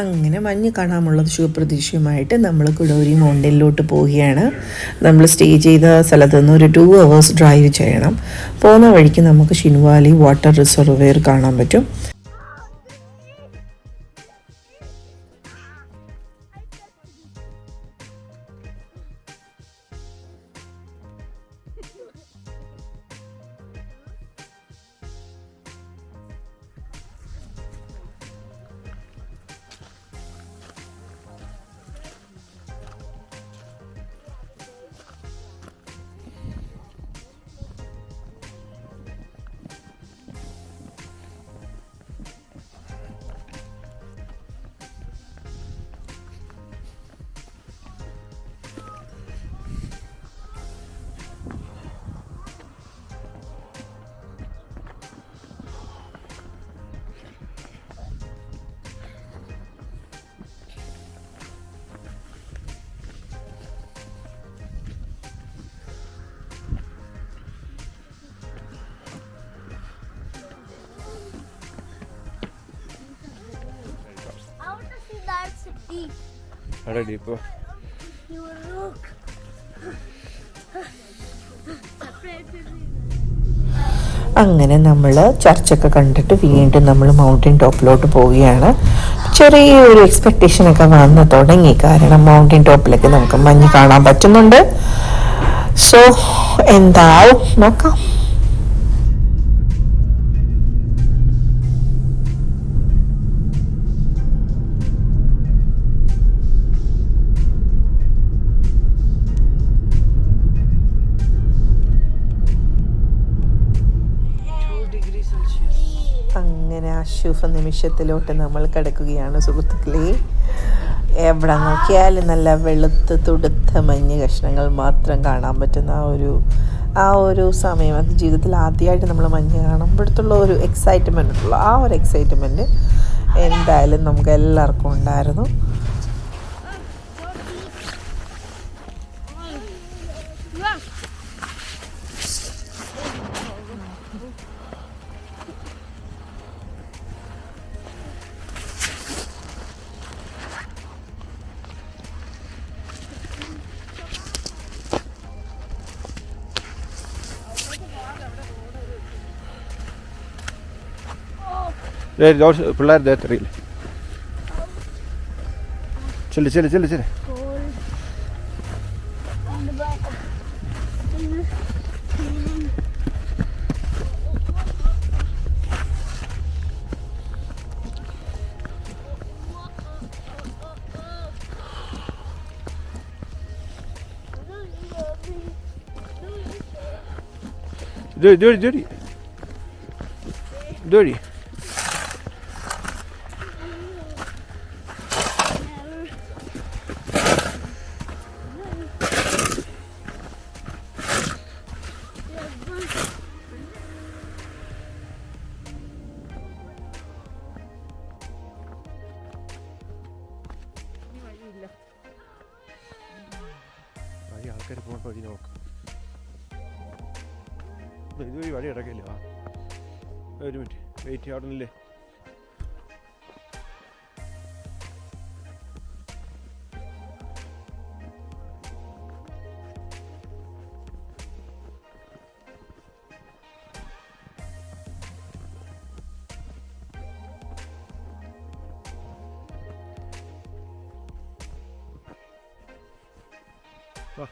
അങ്ങനെ മഞ്ഞ് കാണാമുള്ളത് ശുഭപ്രതീക്ഷയുമായിട്ട് നമ്മൾ കുടോരി മൗണ്ടനിലോട്ട് പോവുകയാണ്. നമ്മൾ സ്റ്റേ ചെയ്ത സ്ഥലത്ത് നിന്ന് ഒരു 2 hours ഡ്രൈവ് ചെയ്യണം. പോകുന്ന വഴിക്ക് നമുക്ക് ഷിൻവാലി വാട്ടർ റിസർവെയർ കാണാൻ പറ്റും. അങ്ങനെ നമ്മൾ ചർച്ചൊക്കെ കണ്ടിട്ട് വീണ്ടും നമ്മൾ മൗണ്ടൻ ടോപ്പിലോട്ട് പോവുകയാണ്. ചെറിയൊരു എക്സ്പെക്റ്റേഷനൊക്കെ വന്ന് തുടങ്ങി, കാരണം മൗണ്ടൻ ടോപ്പിലൊക്കെ നമുക്ക് മഞ്ഞ് കാണാൻ പറ്റുന്നുണ്ട്. സോ എന്താവും നോക്കാം. അങ്ങനെ ആ ശുഭ നിമിഷത്തിലോട്ട് നമ്മൾ കിടക്കുകയാണ് സുഹൃത്തുക്കളെ. എവിടെ നോക്കിയാലും നല്ല വെളുത്ത് തുടുത്ത മഞ്ഞ് കഷ്ണങ്ങൾ മാത്രം കാണാൻ പറ്റുന്ന ആ ഒരു സമയം, അത് ജീവിതത്തിൽ ആദ്യമായിട്ട് നമ്മൾ മഞ്ഞ് കാണുമ്പോഴത്തുള്ള ഒരു എക്സൈറ്റ്മെൻ്റ് ഉണ്ടല്ലോ, ആ ഒരു എക്സൈറ്റ്മെൻറ്റ് എന്തായാലും നമുക്ക് എല്ലാവർക്കും ഉണ്ടായിരുന്നു. പിള്ളേർ ദേഹത്തറിയില്ല. ചെല്ലു ചെല്ലു ചെല്ലു ചെല്ലു. ഇതുവഴി ആൾക്കാർ പോകേണ്ട വഴി നോക്കാം. ഇതുവഴി വഴി ഇടക്കില്ല. ഒരു മിനിറ്റ് വെയിറ്റ്, അവിടെ നിന്നില്ലേ. വാ.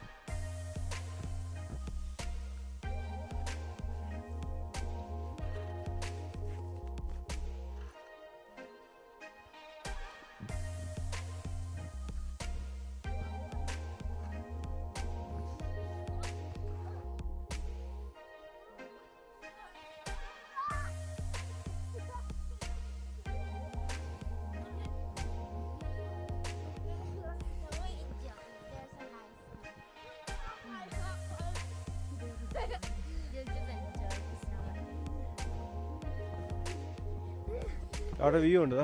അവിടെ വ്യൂ ഉണ്ട്.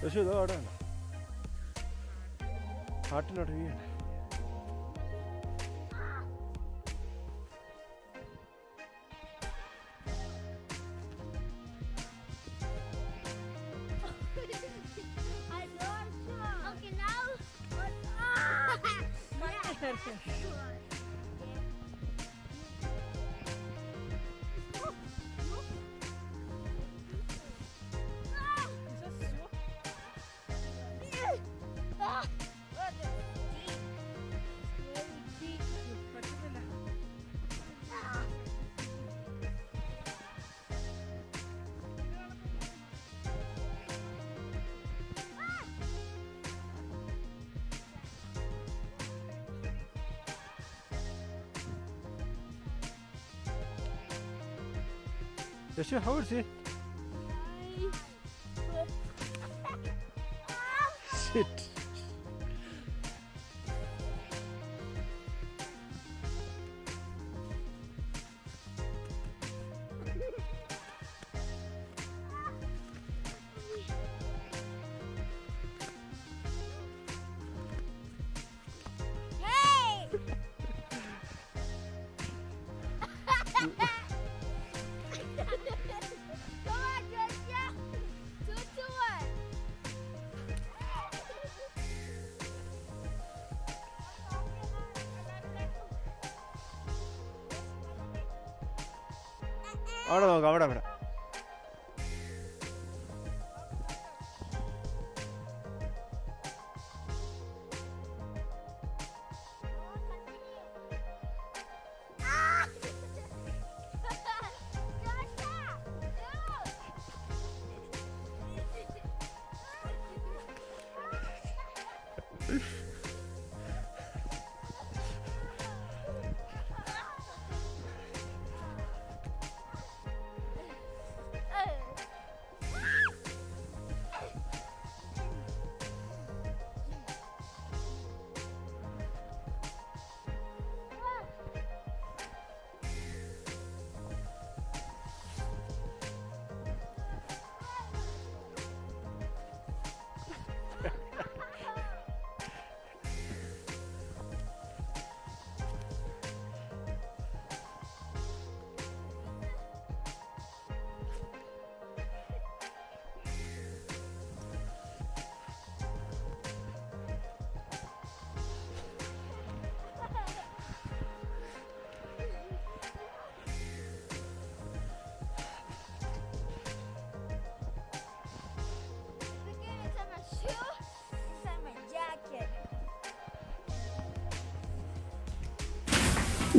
പക്ഷേ ഇതോ അവിടെ ഉണ്ട്, കാട്ടിനോട്ട് വ്യൂ ഉണ്ട്. Yashu, how is it? Shit. അവിടെ നോക്കാം, അവിടെ അവിടെ.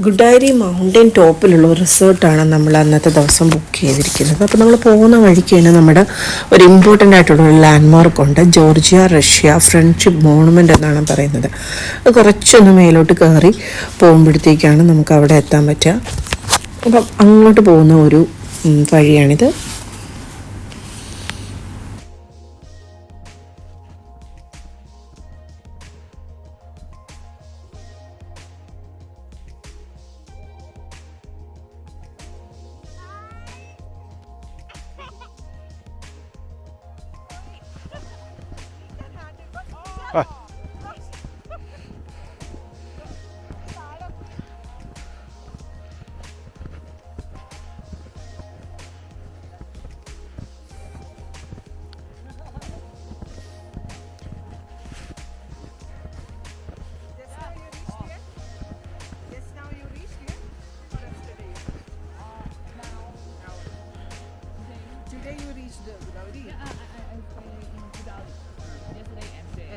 ഗുഡാരി മൗണ്ടൻ ടോപ്പിലുള്ള ഒരു റിസോർട്ടാണ് നമ്മൾ അന്നത്തെ ദിവസം ബുക്ക് ചെയ്തിരിക്കുന്നത്. അപ്പോൾ നമ്മൾ പോകുന്ന വഴിക്ക് തന്നെ നമ്മുടെ ഒരു ഇമ്പോർട്ടൻ്റ് ആയിട്ടുള്ള ഒരു ലാൻഡ്മാർക്ക് ഉണ്ട്, ജോർജിയ റഷ്യ ഫ്രണ്ട്ഷിപ്പ് മോണുമെൻ്റ് എന്നാണ് പറയുന്നത്. അത് കുറച്ചൊന്ന് മേലോട്ട് കയറി പോകുമ്പോഴത്തേക്കാണ് നമുക്ക് അവിടെ എത്താൻ പറ്റുക. അപ്പം അങ്ങോട്ട് പോകുന്ന ഒരു വഴിയാണിത്.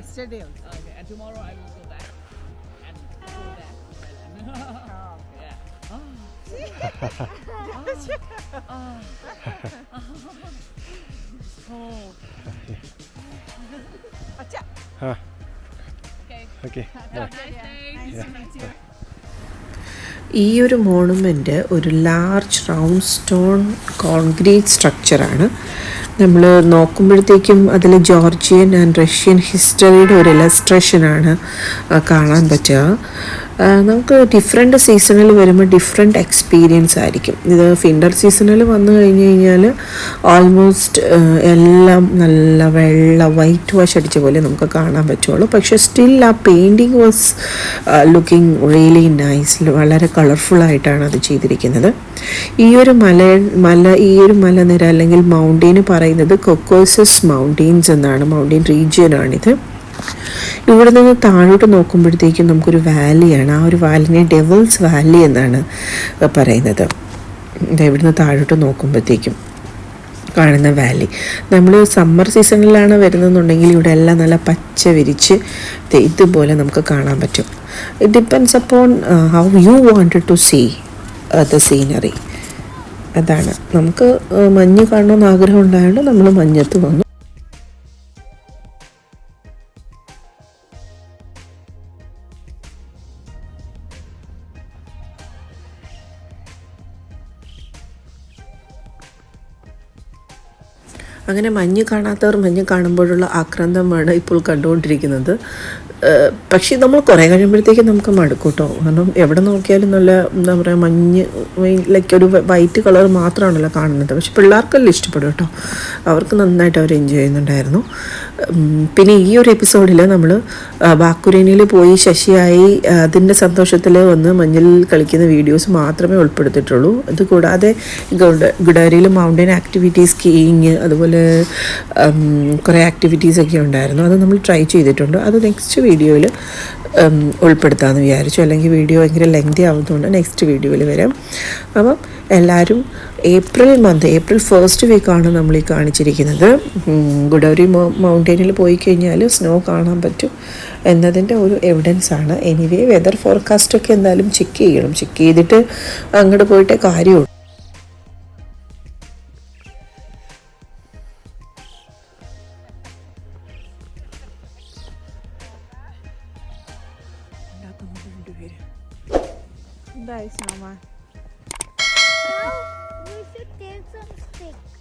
Yesterday also. Okay, and tomorrow I will go back and go there. Yeah. Okay. ഈ ഒരു മോണുമെൻ്റ് ഒരു ലാർജ് റൗണ്ട് സ്റ്റോൺ കോൺക്രീറ്റ് സ്ട്രക്ചറാണ്. നമ്മൾ നോക്കുമ്പോഴത്തേക്കും അതിൽ ജോർജിയൻ ആൻഡ് റഷ്യൻ ഹിസ്റ്ററിയുടെ ഒരു ഇലസ്ട്രേഷനാണ് കാണാൻ പറ്റുക. നമുക്ക് ഡിഫറെൻ്റ് സീസണിൽ വരുമ്പോൾ ഡിഫറെൻ്റ് എക്സ്പീരിയൻസ് ആയിരിക്കും. ഇത് വിൻ്റർ സീസണിൽ വന്നു കഴിഞ്ഞ് കഴിഞ്ഞാൽ ഓൾമോസ്റ്റ് എല്ലാം നല്ല വെള്ള വൈറ്റ് വാഷ് അടിച്ച പോലെ നമുക്ക് കാണാൻ പറ്റുള്ളൂ. പക്ഷേ സ്റ്റിൽ ആ painting was looking really nice. വളരെ കളർഫുള്ളായിട്ടാണ് അത് ചെയ്തിരിക്കുന്നത്. ഈ ഒരു മലനിര അല്ലെങ്കിൽ മൗണ്ടെയിന് പറയുന്നത് കൊക്കോസസ് മൗണ്ടെയിൻസ് എന്നാണ്, മൗണ്ടെയിൻ റീജിയനാണിത്. ഇവിടെ നിന്ന് താഴോട്ട് നോക്കുമ്പോഴത്തേക്കും നമുക്കൊരു വാലിയാണ്. ആ ഒരു വാലിനെ ഡെവിൾസ് വാലി എന്നാണ് പറയുന്നത്. ഇവിടുന്ന് താഴോട്ട് നോക്കുമ്പോഴത്തേക്കും കാണുന്ന വാലി. നമ്മൾ സമ്മർ സീസണിലാണ് വരുന്നതെന്നുണ്ടെങ്കിൽ ഇവിടെ എല്ലാം നല്ല പച്ച വിരിച്ച് ഇതുപോലെ നമുക്ക് കാണാൻ പറ്റും. It depends upon how you wanted to see the scenery. അതാണ്, നമുക്ക് മഞ്ഞ് കാണണമെന്ന് ആഗ്രഹം ഉണ്ടായതുകൊണ്ട് നമ്മൾ മഞ്ഞത്ത് വന്നു. അങ്ങനെ മഞ്ഞ് കാണാത്തവർ മഞ്ഞ് കാണുമ്പോഴുള്ള ആക്രാന്തമാണ് ഇപ്പോൾ കണ്ടുകൊണ്ടിരിക്കുന്നത്. പക്ഷേ നമ്മൾ കുറേ കഴിയുമ്പോഴത്തേക്കും നമുക്ക് മടുക്കും കേട്ടോ. കാരണം എവിടെ നോക്കിയാലും നല്ല എന്താ പറയുക മഞ്ഞ് ലൈക്ക് ഒരു വൈറ്റ് കളർ മാത്രമാണല്ലോ കാണുന്നത്. പക്ഷെ പിള്ളേർക്കെല്ലാം ഇഷ്ടപ്പെടും കേട്ടോ. അവർക്ക് നന്നായിട്ട് അവർ എൻജോയ് ചെയ്യുന്നുണ്ടായിരുന്നു. പിന്നെ ഈ ഒരു എപ്പിസോഡിൽ നമ്മൾ ബാക്കുരേനിയിൽ പോയി ശശിയായി അതിൻ്റെ സന്തോഷത്തിൽ വന്ന് മഞ്ഞിൽ കളിക്കുന്ന വീഡിയോസ് മാത്രമേ ഉൾപ്പെടുത്തിയിട്ടുള്ളൂ. അതുകൂടാതെ ഗുഡാരിയിൽ മൗണ്ടൻ ആക്ടിവിറ്റീസ്, സ്കീയിങ്, അതുപോലെ കുറേ ആക്ടിവിറ്റീസൊക്കെ ഉണ്ടായിരുന്നു. അത് നമ്മൾ ട്രൈ ചെയ്തിട്ടുണ്ട്. അത് നെക്സ്റ്റ് വീഡിയോയിൽ ഉൾപ്പെടുത്താമെന്ന് വിചാരിച്ചു. അല്ലെങ്കിൽ വീഡിയോ ഭയങ്കര ലെങ്തി ആവുന്നതുകൊണ്ട് നെക്സ്റ്റ് വീഡിയോയിൽ വരാം. അപ്പം എല്ലാവരും ഏപ്രിൽ 1st വീക്കാണ് നമ്മൾ ഈ കാണിച്ചിരിക്കുന്നത്. ഗുഡൌരി മൗണ്ടനിൽ പോയി കഴിഞ്ഞാൽ സ്നോ കാണാൻ പറ്റും എന്നതിൻ്റെ ഒരു എവിഡൻസ് ആണ്. എനിവേ വെതർ ഫോർകാസ്റ്റൊക്കെ എന്തായാലും ചെക്ക് ചെയ്യണം. ചെക്ക് ചെയ്തിട്ട് അങ്ങോട്ട് പോയിട്ടേ കാര്യമുള്ളൂ. Bye, Snowman. Now we should take some sticks.